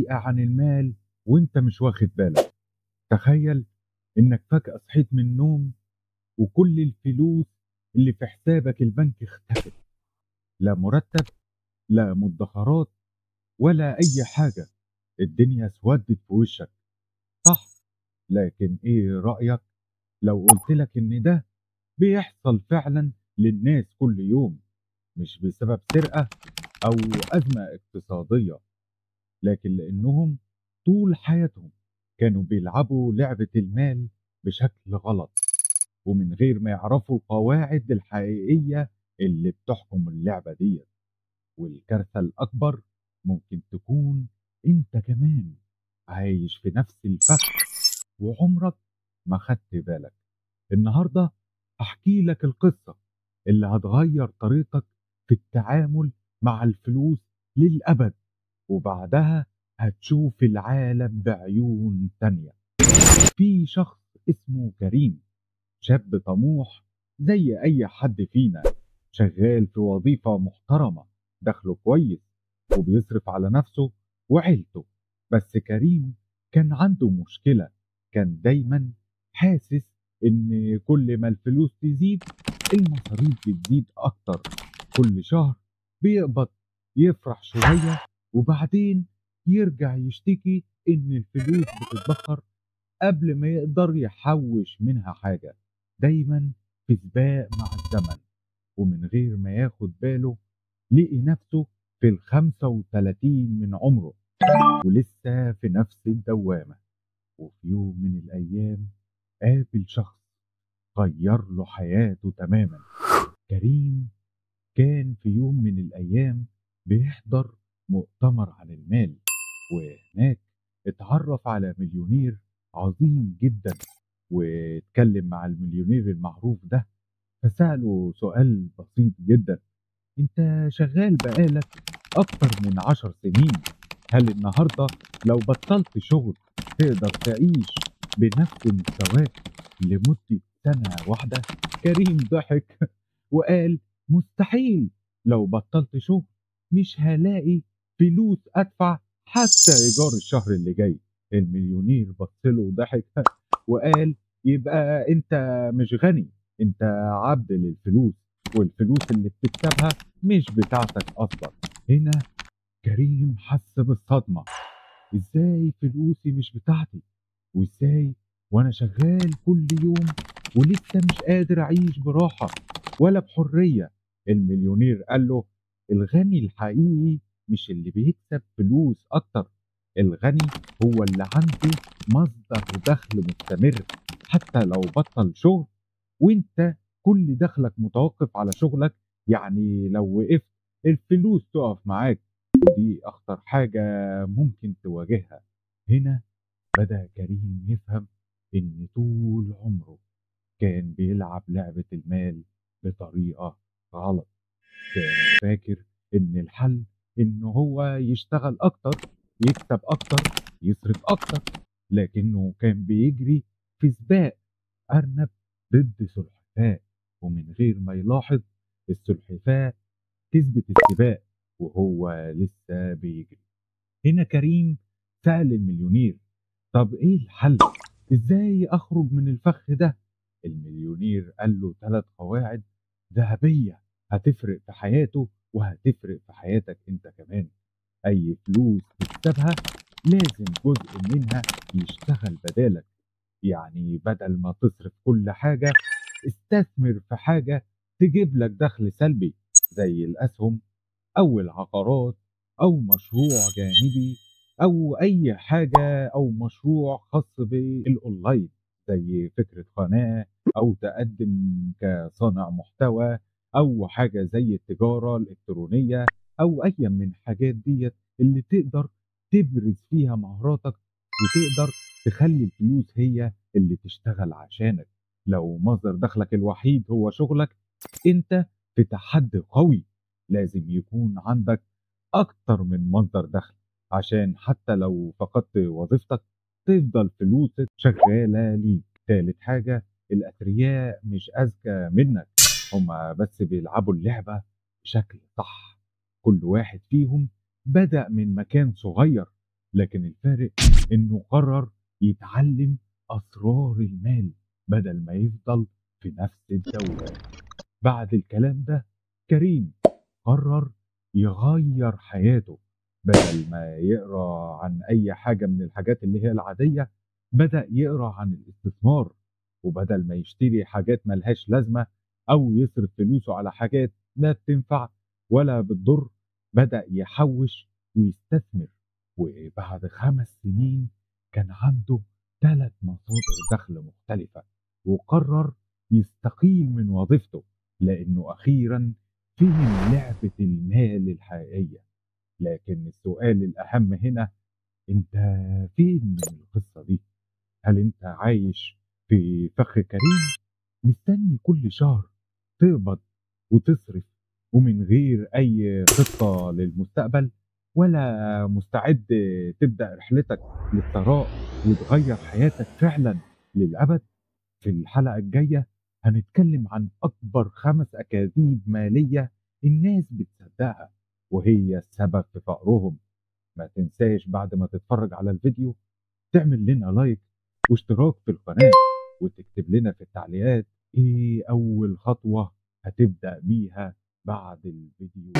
سريقة عن المال وانت مش واخد بالك. تخيل انك فجأة صحيت من النوم وكل الفلوس اللي في حسابك البنك اختفت. لا مرتب، لا مدخرات، ولا اي حاجة. الدنيا اسودت في وشك، صح؟ لكن ايه رأيك لو قلتلك ان ده بيحصل فعلا للناس كل يوم، مش بسبب سرقة او ازمة اقتصادية، لكن لانهم طول حياتهم كانوا بيلعبوا لعبة المال بشكل غلط، ومن غير ما يعرفوا القواعد الحقيقية اللي بتحكم اللعبة دي. والكارثة الأكبر ممكن تكون أنت كمان عايش في نفس الفخ وعمرك ما خدت بالك. النهاردة هحكي لك القصة اللي هتغير طريقتك في التعامل مع الفلوس للأبد، وبعدها هتشوف العالم بعيون تانية. في شخص اسمه كريم، شاب طموح زي أي حد فينا، شغال في وظيفة محترمة، دخله كويس، وبيصرف على نفسه وعيلته. بس كريم كان عنده مشكلة، كان دايما حاسس إن كل ما الفلوس تزيد المصاريف بتزيد أكتر. كل شهر بيقبض يفرح شوية، وبعدين يرجع يشتكي إن الفلوس بتتبخر قبل ما يقدر يحوش منها حاجة. دايما في سباق مع الزمن، ومن غير ما ياخد باله لقي نفسه في ال35 من عمره ولسه في نفس الدوامة. وفي يوم من الأيام قابل شخص غير له حياته تماما. كريم كان في يوم من الأيام بيحضر مؤتمر عن المال، وهناك اتعرف على مليونير عظيم جدا، واتكلم مع المليونير المعروف ده. فسأله سؤال بسيط جدا: انت شغال بقالك اكتر من 10 سنين، هل النهاردة لو بطلت شغل تقدر تعيش بنفس مستواك لمدة سنة واحدة؟ كريم ضحك وقال: مستحيل، لو بطلت شغل مش هلاقي فلوس ادفع حتى ايجار الشهر اللي جاي. المليونير بصله وضحك وقال: يبقى انت مش غني، انت عبد للفلوس، والفلوس اللي بتكسبها مش بتاعتك اصلا. هنا كريم حس بالصدمة: ازاي فلوسي مش بتاعتي؟ وازاي وانا شغال كل يوم ولسه مش قادر اعيش براحة ولا بحرية؟ المليونير قال له: الغني الحقيقي مش اللي بيكسب فلوس اكتر، الغني هو اللي عنده مصدر دخل مستمر حتى لو بطل شغل. وانت كل دخلك متوقف على شغلك، يعني لو وقفت الفلوس تقف معاك، ودي اخطر حاجة ممكن تواجهها. هنا بدأ كريم يفهم إن طول عمره كان بيلعب لعبة المال بطريقة غلط. كان فاكر إن الحل إن هو يشتغل أكتر، يكسب أكتر، يصرف أكتر، لكنه كان بيجري في سباق أرنب ضد سلحفاة، ومن غير ما يلاحظ السلحفاة كسبت السباق وهو لسه بيجري. هنا كريم سأل المليونير: طب ايه الحل؟ ازاي اخرج من الفخ ده؟ المليونير قال له 3 قواعد ذهبية هتفرق في حياته وهتفرق في حياتك انت كمان. اي فلوس تكسبها لازم جزء منها يشتغل بدالك، يعني بدل ما تصرف كل حاجة استثمر في حاجة تجيب لك دخل سلبي، زي الأسهم أو العقارات أو مشروع جانبي أو أي حاجة أو مشروع خاص بالأونلاين، زي فكرة قناة أو تقدم كصانع محتوى أو حاجة زي التجارة الإلكترونية أو أي من الحاجات ديت اللي تقدر تبرز فيها مهاراتك وتقدر تخلي الفلوس هي اللي تشتغل عشانك. لو مصدر دخلك الوحيد هو شغلك، انت في تحدي قوي. لازم يكون عندك أكتر من مصدر دخل عشان حتى لو فقدت وظيفتك تفضل فلوسك شغالة ليك. تالت حاجة: الأثرياء مش أذكى منك، هما بس بيلعبوا اللعبة بشكل صح. كل واحد فيهم بدأ من مكان صغير، لكن الفارق إنه قرر يتعلم أسرار المال بدل ما يفضل في نفس الدورة. بعد الكلام ده كريم قرر يغير حياته، بدل ما يقرا عن أي حاجة من الحاجات اللي هي العادية بدأ يقرا عن الاستثمار، وبدل ما يشتري حاجات ملهاش لازمة أو يصرف فلوسه على حاجات لا بتنفع ولا بتضر بدأ يحوش ويستثمر. وبعد 5 سنين كان عنده 3 مصادر دخل مختلفة، وقرر يستقيل من وظيفته لأنه أخيرا فهم لعبة المال الحقيقية. لكن السؤال الأهم هنا، أنت فين من القصة دي؟ هل أنت عايش في فخ كريم مستني كل شهر تقبض وتصرف ومن غير أي خطة للمستقبل، ولا مستعد تبدأ رحلتك للثراء وتغير حياتك فعلا للأبد؟ في الحلقة الجاية هنتكلم عن أكبر 5 أكاذيب مالية الناس بتصدقها وهي السبب في فقرهم. ما تنساش بعد ما تتفرج على الفيديو تعمل لنا لايك واشتراك في القناة، وتكتب لنا في التعليقات ايه أول خطوة هتبدأ بيها بعد الفيديو.